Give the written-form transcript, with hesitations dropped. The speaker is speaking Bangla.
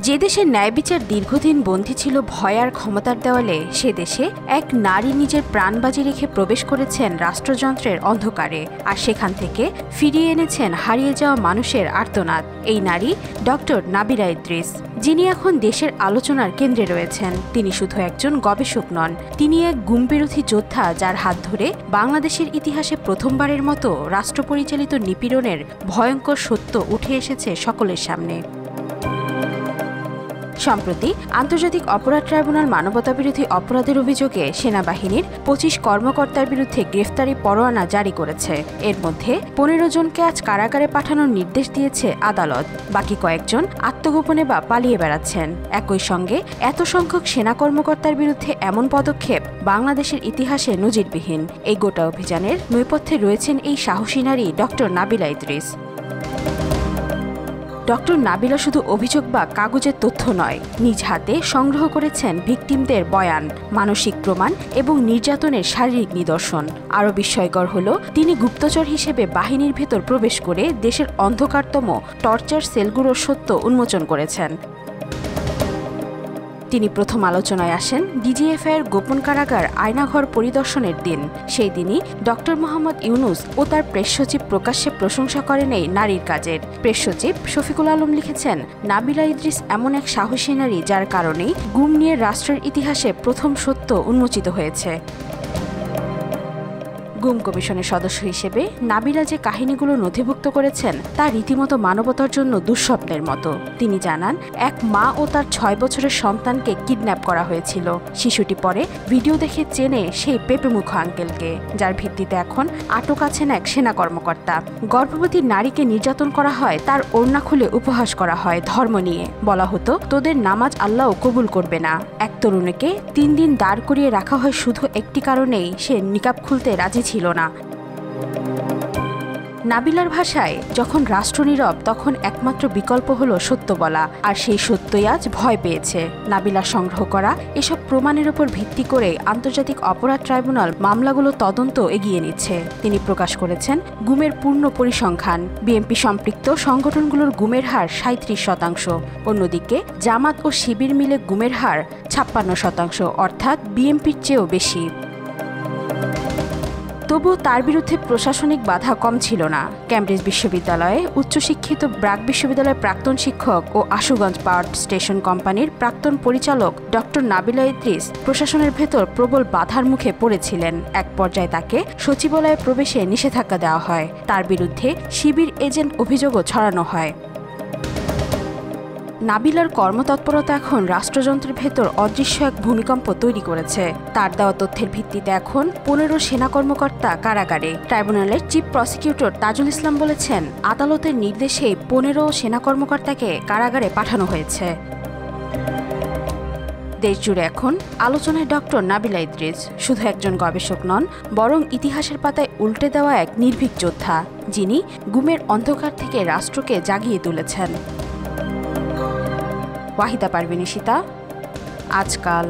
যে দেশে ন্যায় বিচার দীর্ঘদিন বন্দী ছিল ভয় আর ক্ষমতার দেওয়ালে, সে দেশে এক নারী নিজের প্রাণ বাজি রেখে প্রবেশ করেছেন রাষ্ট্রযন্ত্রের অন্ধকারে, আর সেখান থেকে ফিরিয়ে এনেছেন হারিয়ে যাওয়া মানুষের আর্তনাদ। এই নারী ডক্টর নাবিলা ইদ্রিস, যিনি এখন দেশের আলোচনার কেন্দ্রে রয়েছেন। তিনি শুধু একজন গবেষক নন, তিনি এক গুমবিরোধী যোদ্ধা, যার হাত ধরে বাংলাদেশের ইতিহাসে প্রথমবারের মতো রাষ্ট্রপরিচালিত নিপীড়নের ভয়ঙ্কর সত্য উঠে এসেছে সকলের সামনে। সম্প্রতি আন্তর্জাতিক অপরাধ ট্রাইব্যুনাল মানবতাবিরোধী অপরাধের অভিযোগে সেনাবাহিনীর ২৫ কর্মকর্তার বিরুদ্ধে গ্রেফতারি পরোয়ানা জারি করেছে। এর মধ্যে ১৫ জনকে আজ কারাগারে পাঠানোর নির্দেশ দিয়েছে আদালত। বাকি কয়েকজন আত্মগোপনে বা পালিয়ে বেড়াচ্ছেন। একই সঙ্গে এত সংখ্যক সেনা কর্মকর্তার বিরুদ্ধে এমন পদক্ষেপ বাংলাদেশের ইতিহাসে নজিরবিহীন। এই গোটা অভিযানের নেপথ্যে রয়েছেন এই সাহসী নারী ডক্টর নাবিলা ইদ্রিস। ডক্টর নাবিলা শুধু অভিযোগ বা কাগজের তথ্য নয়, নিজ হাতে সংগ্রহ করেছেন ভিকটিমদের বয়ান, মানসিক প্রমাণ এবং নির্যাতনের শারীরিক নিদর্শন। আরও বিস্ময়কর হল, তিনি গুপ্তচর হিসেবে বাহিনীর ভেতর প্রবেশ করে দেশের অন্ধকারতম টর্চার সেলগুলোর সত্য উন্মোচন করেছেন। তিনি প্রথম আলোচনায় আসেন ডিজিএফআই এর গোপন কারাগার আয়নাঘর পরিদর্শনের দিন। সেই দিনই ডক্টর মোহাম্মদ ইউনুস ও তার প্রেস সচিব প্রকাশ্যে প্রশংসা করেন এই নারীর কাজের। প্রেস সচিব শফিকুল আলম লিখেছেন, নাবিলা ইদ্রিস এমন এক সাহসী নারী, যার কারণেই গুম নিয়ে রাষ্ট্রের ইতিহাসে প্রথম সত্য উন্মোচিত হয়েছে। গুম কমিশনের সদস্য হিসেবে নাবিলা যে কাহিনীগুলো নথিভুক্ত করেছেন, তা রীতিমতো মানবতার জন্য দুঃস্বপ্নের মতো। তিনি জানান, এক মা ও তার ৬ বছরের সন্তানকে কিডন্যাপ করা হয়েছিল। শিশুটি পরে ভিডিও দেখে চেনে সেই পেঁপেমুখ আঙ্কেলকে, যার ভিত্তিতে এখন আটক আছেন এক সেনা কর্মকর্তা। গর্ভবতী নারীকে নির্যাতন করা হয়, তার ওড়না খুলে উপহাস করা হয় ধর্ম নিয়ে। বলা হতো, তোদের নামাজ আল্লাহ কবুল করবে না। এক তরুণীকে ৩ দিন দাঁড় করিয়ে রাখা হয় শুধু একটি কারণেই, সে নিকাব খুলতে রাজি ছিল না। নাবিলার ভাষায়, যখন রাষ্ট্র নীরব, তখন একমাত্র বিকল্প হলো সত্য বলা, আর সেই সত্যই আজ ভয় পেয়েছে। নাবিলা সংগ্রহ করা এসব প্রমাণের উপর ভিত্তি করে আন্তর্জাতিক অপরাধ ট্রাইব্যুনাল মামলাগুলো তদন্ত এগিয়ে নিচ্ছে। তিনি প্রকাশ করেছেন গুমের পূর্ণ পরিসংখ্যান। বিএনপি সম্পৃক্ত সংগঠনগুলোর গুমের হার ৩৭%। অন্যদিকে জামাত ও শিবির মিলে গুমের হার ৫৬%, অর্থাৎ বিএনপির চেয়েও বেশি। তবুও তার বিরুদ্ধে প্রশাসনিক বাধা কম ছিল না। ক্যামব্রিজ বিশ্ববিদ্যালয়ে উচ্চশিক্ষিত ব্র্যাক বিশ্ববিদ্যালয়ের প্রাক্তন শিক্ষক ও আশুগঞ্জ পাওয়ার স্টেশন কোম্পানির প্রাক্তন পরিচালক ডক্টর নাবিলা ইদ্রিস প্রশাসনের ভেতর প্রবল বাধার মুখে পড়েছিলেন। এক পর্যায়ে তাকে সচিবালয়ে প্রবেশে নিষেধাজ্ঞা দেওয়া হয়। তার বিরুদ্ধে শিবির এজেন্ট অভিযোগও ছড়ানো হয়। নাবিলার কর্মতৎপরতা এখন রাষ্ট্রযন্ত্রের ভেতর অদৃশ্য এক ভূমিকম্প তৈরি করেছে। তার দেওয়া তথ্যের ভিত্তিতে এখন ১৫ সেনা কর্মকর্তা কারাগারে। ট্রাইব্যুনালের চিফ প্রসিকিউটর তাজুল ইসলাম বলেছেন, আদালতের নির্দেশে ১৫ সেনা কর্মকর্তাকে কারাগারে পাঠানো হয়েছে। দেশজুড়ে এখন আলোচনায় ডক্টর নাবিলা ইদ্রিস শুধু একজন গবেষক নন, বরং ইতিহাসের পাতায় উল্টে দেওয়া এক নির্ভীক যোদ্ধা, যিনি গুমের অন্ধকার থেকে রাষ্ট্রকে জাগিয়ে তুলেছেন। ওয়াহিদা পারভিন, আজকাল।